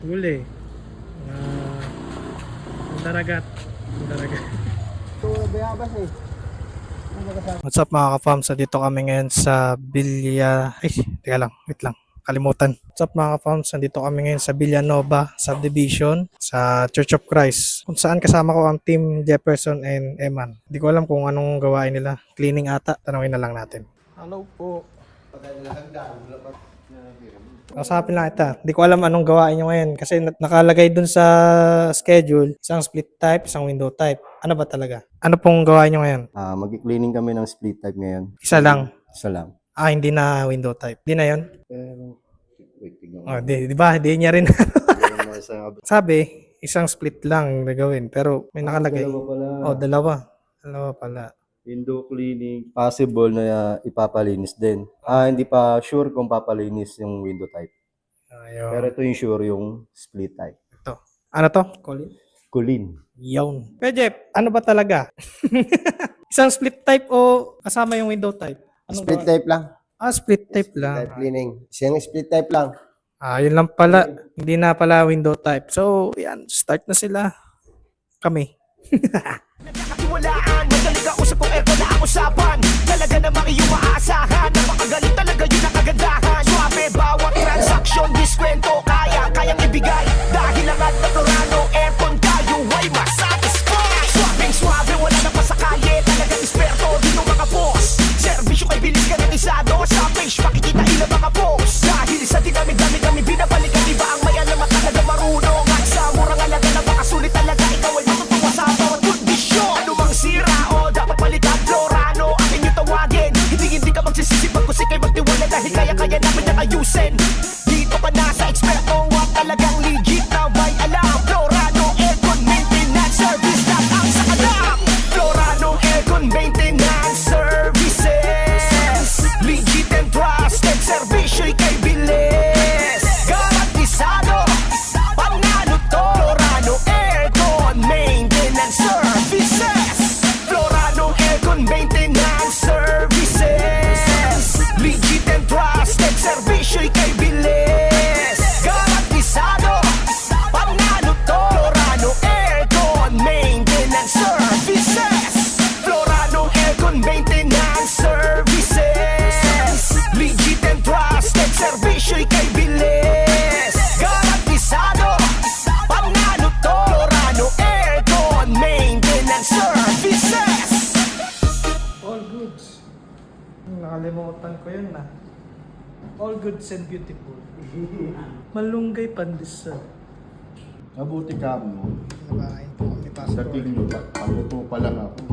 Huli. Daragat. Daragat. What's up mga ka-fams? Dito kami ngayon sa Villa... Ay, teka lang. Wait lang. Kalimutan. What's up mga ka-fams? Dito kami ngayon sa Villanova Subdivision sa Church of Christ. Kung saan kasama ko ang team Jefferson and Eman. Hindi ko alam kung anong gawain nila. Cleaning ata. Tanungin na lang natin. Hello po. Kausapin lang ita. Hindi ko alam anong gawain nyo ngayon kasi nakalagay dun sa schedule isang split type, isang window type. Ano ba talaga? Ano pong gawain nyo ngayon? Mag-cleaning kami ng split type ngayon. Isa lang? Isa lang. Hindi na window type. Di na yun? Pero, wait, tignan Oh, di ba? Di niya rin. mo. Sabi, isang split lang gagawin pero may nakalagay. Dalawa pala. Oh, dalawa. Dalawa pala. Window cleaning. Possible na ipapalinis din. Hindi pa sure kung papalinis yung window type. Ayun. Pero ito yung sure yung split type. Ito. Ano to? Colin? Kulin. Yawn. Pero Jeff, ano ba talaga? Isang split type o kasama yung window type? Anong Split gawa? type lang. Split type Split lang. type cleaning. Siyang split type lang. Yun lang pala. Hindi na pala window type. So, yan. Start na sila. Kami. Nagkakatiwalaan, madaling kausap kong aircon na ang usapan. Talaga namang iyong maaasahan. Napakagaling talaga yun ang kagandahan. Suwabe, bawat transaksyon, diskwento, kayang ibigay. Dahil ang at naturano, aircon tayo ay masatisfy. Swabing swabe, wala na pa sa kalye. Talagang esperto, din yung mga boss. Servisyo kay bilis garantisado. Sa page, makikita ilang mga post. Dahil sa dinamig-damig kami binabalikan. Diba ang may alam at talaga marunong. At sa murang alaga, napakasulit talaga. Ikaw ay matutuwa sa bawat kondisyon. Ano mang sira o dapat palitan, Florano ang inyong tawagin. Hindi ka magsisisi pag kusik kay magtiwala. Dahil kaya namin na ayusin. Dito ka na sa eksperto at talagang legit na may alam. Florano Aircon Maintenance Service lang ang sakalam. Florano Aircon Maintenance Services, legit and trusted servisyo'y kay bilis. Garantisado, panalo to. Florano Aircon Maintenance Services. Florano Aircon Maintenance Services, legit and trusted servisyo'y kay bilis. Garantisado, panalo to. Florano Aircon Maintenance Services. Florano Aircon Maintenance Services, legit and trusted servisyo'y kay bilis. Garantisado, panalo to. Florano Aircon Maintenance Services. All goods. Nakalimutan ko yun na. All goods and beautiful. Malunggay pandesal. Mabuti ka mo. Nakain po kami Dating nyo, paluto pa lang ako.